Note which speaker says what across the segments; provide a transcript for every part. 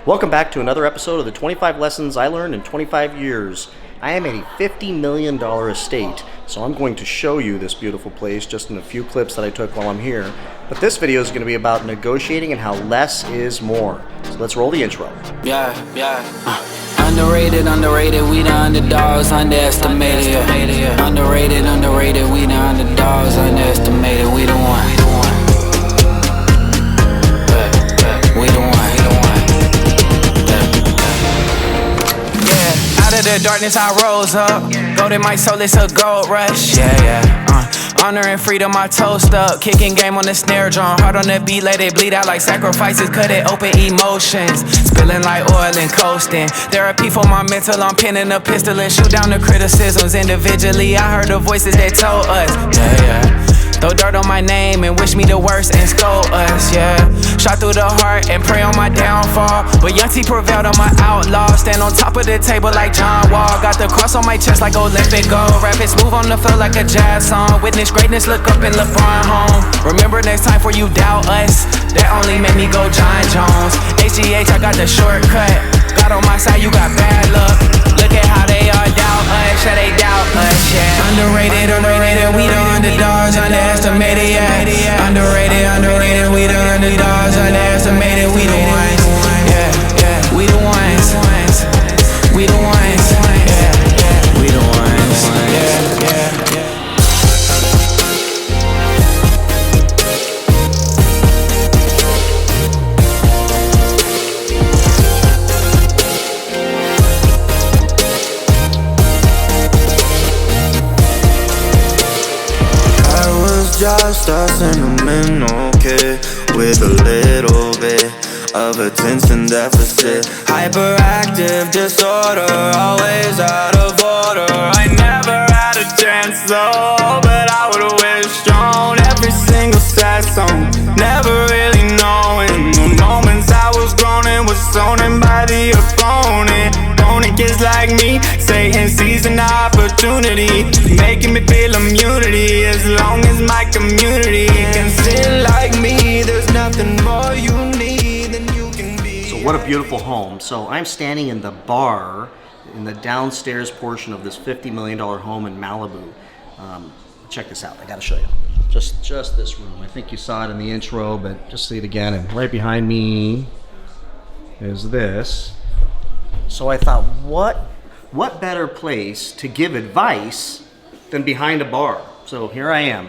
Speaker 1: Welcome back to another episode of the 25 Lessons I Learned in 25 Years. I am at a $50 million estate, so I'm going to show you this beautiful place just in a few clips that I took while I'm here. But this video is going to be about negotiating and how less is more. So let's roll the intro.
Speaker 2: Underrated, we the underdogs, underestimated. Underrated, we the underdogs, underestimated. We the one. We the one. Yeah, out of the darkness I rose up. Gold in my soul, it's a gold rush. Honor and freedom, I toast up. Kicking game on the snare drum. Hard on the beat, let it bleed out like sacrifices. Cut it open, emotions spilling like oil and coasting. Therapy for my mental, I'm pinning a pistol and shoot down the criticisms. Individually, I heard the voices that told us, throw dirt on my name and wish me the worst and scold us, Shot through the heart and pray on my downfall. But Young T prevailed on my outlaw. Stand on top of the table like John Wall. Got the cross on my chest like Olympic gold. Rap it smooth on the floor like a jazz song. Witness greatness, look up in LeBron home. Remember next time for you doubt us. That only made me go John Jones. HGH, I got the shortcut. God on my side, you got bad luck. Look at how they all doubt us, they doubt us, Underrated, we the underdogs, underestimated, Underrated, we the underdogs, underestimated. We the ones, we the ones, we the ones, we the ones,
Speaker 3: Just a sentimental kid with a little bit of attention deficit. Hyperactive disorder, always out of order. I never had a chance though, but I would've wished on every single sad song. Never really knowing the moments I was groaning was zoning by the opponent. Kids like me, Satan sees an opportunity, making me feel immunity. As long as my community can sin like me, there's nothing more you need than you can be.
Speaker 1: So what a beautiful home. So I'm standing in the bar in the downstairs portion of this $50 million home in Malibu. Check this out, I gotta show you. Just this room. I think you saw it in the intro, but just see it again. And right behind me is this. So I thought, what better place to give advice than behind a bar? So here I am.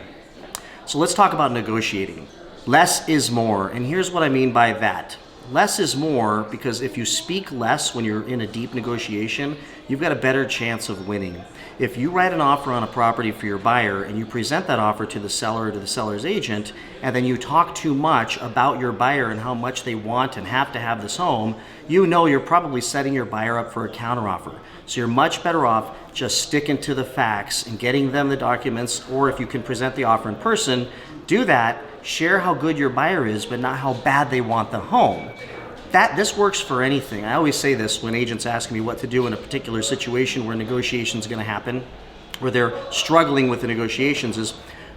Speaker 1: So let's talk about negotiating. Less is more, and here's what I mean by that. Less is more because if you speak less when you're in a deep negotiation, you've got a better chance of winning. If you write an offer on a property for your buyer and you present that offer to the seller or to the seller's agent, and then you talk too much about your buyer and how much they want and have to have this home, you know you're probably setting your buyer up for a counteroffer. So you're much better off just sticking to the facts and getting them the documents, or if you can present the offer in person, do that. Share how good your buyer is, but not how bad they want the home. This works for anything. I always say this when agents ask me what to do in a particular situation where negotiation is going to happen, where they're struggling with the negotiations, is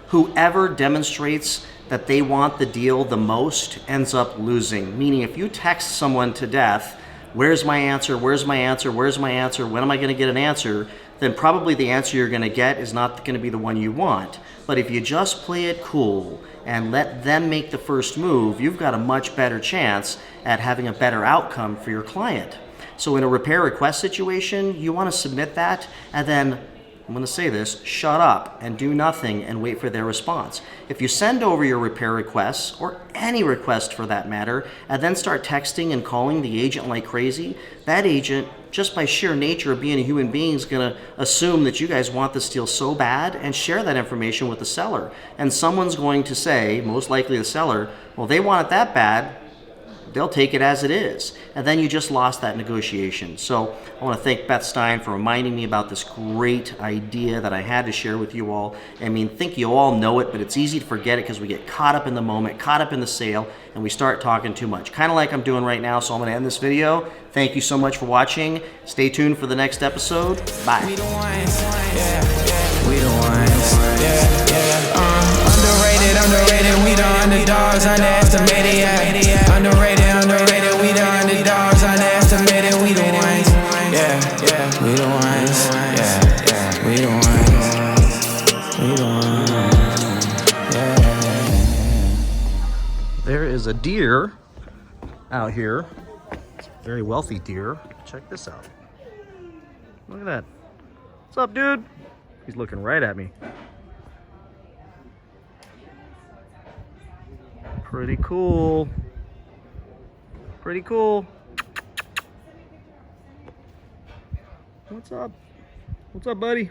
Speaker 1: whoever demonstrates that they want the deal the most ends up losing. Meaning if you text someone to death, where's my answer, where's my answer, where's my answer, when am I going to get an answer, then probably the answer you're going to get is not going to be the one you want. But if you just play it cool and let them make the first move, you've got a much better chance at having a better outcome for your client. So in a repair request situation, you want to submit that and then, I'm going to say this, shut up and do nothing and wait for their response. If you send over your repair requests, or any request for that matter, and then start texting and calling the agent like crazy, that agent, just by sheer nature of being a human being, is going to assume that you guys want this deal so bad and share that information with the seller. And someone's going to say, most likely the seller, well, they want it that bad, they'll take it as it is. And then you just lost that negotiation. So I want to thank Beth Stein for reminding me about this great idea that I had to share with you all. I mean, I think you all know it, but it's easy to forget it because we get caught up in the moment, caught up in the sale, and we start talking too much. Kind of like I'm doing right now, so I'm going to end this video. Thank you so much for watching. Stay tuned for the next episode. Bye.
Speaker 2: We the ones, we the ones, underrated, we the underdogs, underestimated, underrated, we the underdogs,
Speaker 1: is a deer out here. It's a very wealthy deer. Check this out. Look at that. What's up, dude? He's looking right at me. Pretty cool. Pretty cool. What's up? What's up, buddy?